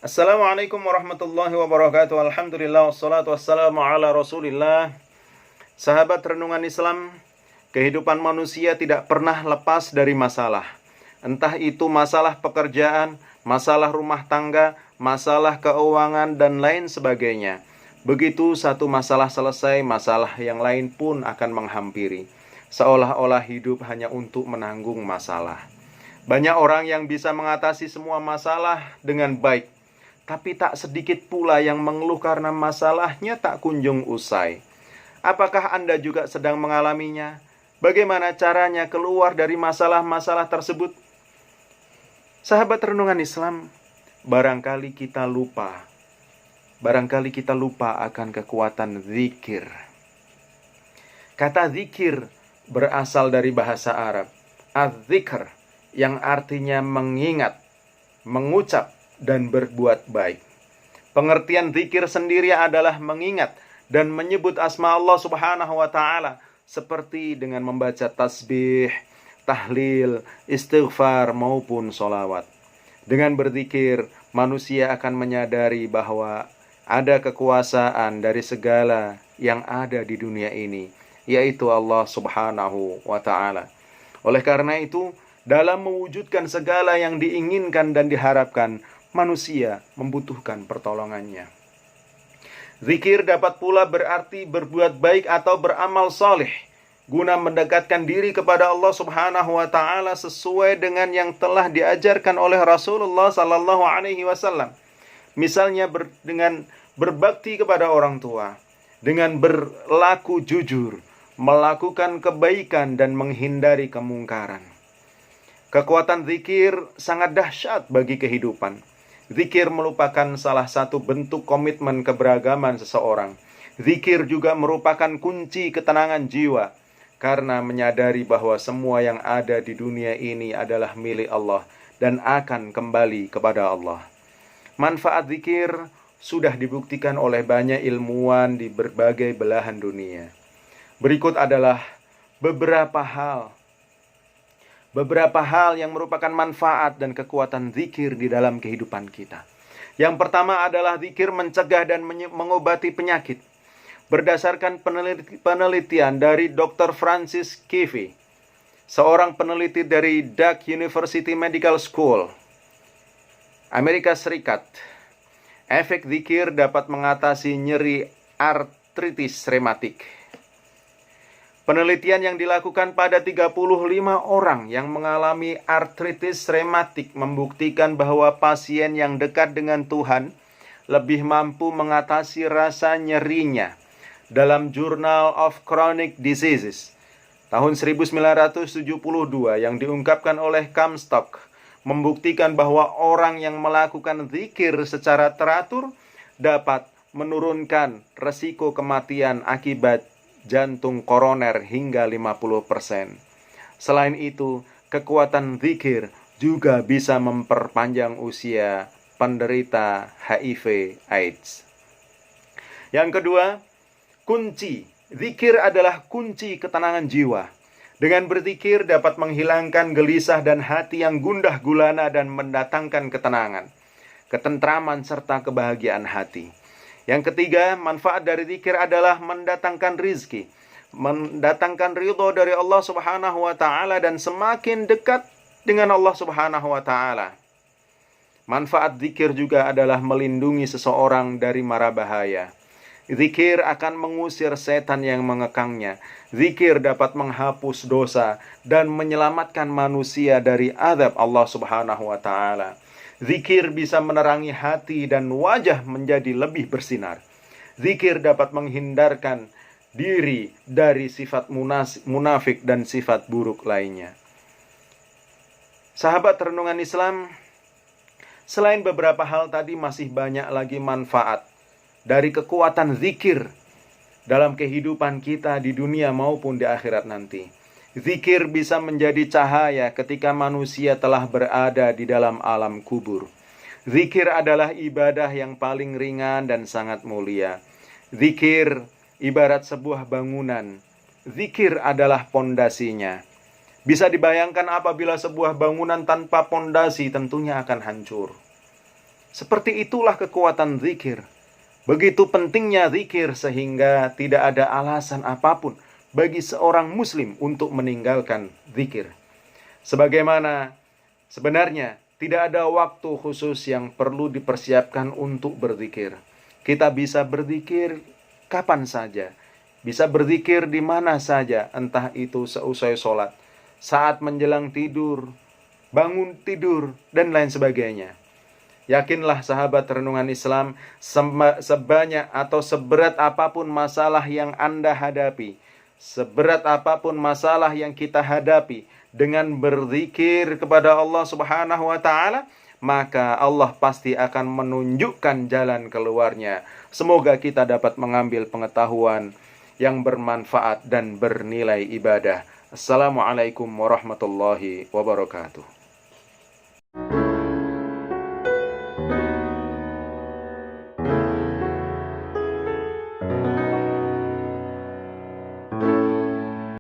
Assalamualaikum warahmatullahi wabarakatuh. Alhamdulillah wassalatu wassalamu ala Rasulillah. Sahabat renungan Islam, kehidupan manusia tidak pernah lepas dari masalah. Entah itu masalah pekerjaan, masalah rumah tangga, masalah keuangan, dan lain sebagainya. Begitu satu masalah selesai, masalah yang lain pun akan menghampiri. Seolah-olah hidup hanya untuk menanggung masalah. Banyak orang yang bisa mengatasi semua masalah dengan baik, tapi tak sedikit pula yang mengeluh karena masalahnya tak kunjung usai. Apakah Anda juga sedang mengalaminya? Bagaimana caranya keluar dari masalah-masalah tersebut? Sahabat renungan Islam, barangkali kita lupa akan kekuatan zikir. Kata zikir berasal dari bahasa Arab, az-zikr, yang artinya mengingat, mengucap, dan berbuat baik. Pengertian zikir sendiri adalah mengingat dan menyebut asma Allah Subhanahu wa ta'ala, seperti dengan membaca tasbih, tahlil, istighfar, maupun sholawat. Dengan berzikir, manusia akan menyadari bahwa ada kekuasaan dari segala yang ada di dunia ini, yaitu Allah Subhanahu wa ta'ala. Oleh karena itu, dalam mewujudkan segala yang diinginkan dan diharapkan, manusia membutuhkan pertolongannya. Zikir dapat pula berarti berbuat baik atau beramal soleh, guna mendekatkan diri kepada Allah Subhanahu wa ta'ala sesuai dengan yang telah diajarkan oleh Rasulullah sallallahu alaihi wasallam. Misalnya dengan berbakti kepada orang tua, dengan berlaku jujur, melakukan kebaikan, dan menghindari kemungkaran. Kekuatan zikir sangat dahsyat bagi kehidupan. Zikir merupakan salah satu bentuk komitmen keberagaman seseorang. Zikir juga merupakan kunci ketenangan jiwa, karena menyadari bahwa semua yang ada di dunia ini adalah milik Allah dan akan kembali kepada Allah. Manfaat zikir sudah dibuktikan oleh banyak ilmuwan di berbagai belahan dunia. Berikut adalah beberapa hal yang merupakan manfaat dan kekuatan zikir di dalam kehidupan kita. Yang pertama adalah zikir mencegah dan mengobati penyakit. Berdasarkan penelitian dari Dr. Francis Kevey, seorang peneliti dari Duke University Medical School, Amerika Serikat, efek zikir dapat mengatasi nyeri artritis rematik. Penelitian yang dilakukan pada 35 orang yang mengalami artritis rematik membuktikan bahwa pasien yang dekat dengan Tuhan lebih mampu mengatasi rasa nyerinya. Dalam Journal of Chronic Diseases tahun 1972 yang diungkapkan oleh Comstock membuktikan bahwa orang yang melakukan zikir secara teratur dapat menurunkan resiko kematian akibat jantung koroner hingga 50%. Selain itu, kekuatan zikir juga bisa memperpanjang usia penderita HIV/AIDS. Yang kedua, kunci. Zikir adalah kunci ketenangan jiwa. Dengan berzikir dapat menghilangkan gelisah dan hati yang gundah gulana dan mendatangkan ketenangan, ketentraman, serta kebahagiaan hati. Yang ketiga, manfaat dari zikir adalah mendatangkan rizki, mendatangkan ridho dari Allah Subhanahu wa ta'ala, dan semakin dekat dengan Allah Subhanahu wa ta'ala. Manfaat zikir juga adalah melindungi seseorang dari mara bahaya. Zikir akan mengusir setan yang mengekangnya. Zikir dapat menghapus dosa dan menyelamatkan manusia dari azab Allah Subhanahu wa ta'ala. Zikir bisa menerangi hati dan wajah menjadi lebih bersinar. Zikir dapat menghindarkan diri dari sifat munafik dan sifat buruk lainnya. Sahabat renungan Islam, selain beberapa hal tadi, masih banyak lagi manfaat dari kekuatan zikir dalam kehidupan kita di dunia maupun di akhirat nanti. Zikir bisa menjadi cahaya ketika manusia telah berada di dalam alam kubur. Zikir adalah ibadah yang paling ringan dan sangat mulia. Zikir ibarat sebuah bangunan. Zikir adalah pondasinya. Bisa dibayangkan apabila sebuah bangunan tanpa pondasi tentunya akan hancur. Seperti itulah kekuatan zikir. Begitu pentingnya zikir sehingga tidak ada alasan apapun bagi seorang muslim untuk meninggalkan zikir. Sebagaimana sebenarnya tidak ada waktu khusus yang perlu dipersiapkan untuk berzikir. Kita bisa berzikir kapan saja, bisa berzikir di mana saja, entah itu seusai sholat, saat menjelang tidur, bangun tidur, dan lain sebagainya. Yakinlah sahabat renungan Islam, sebanyak atau seberat apapun masalah yang Anda hadapi, seberat apapun masalah yang kita hadapi, dengan berzikir kepada Allah Subhanahu wa taala, maka Allah pasti akan menunjukkan jalan keluarnya. Semoga kita dapat mengambil pengetahuan yang bermanfaat dan bernilai ibadah. Assalamualaikum warahmatullahi wabarakatuh.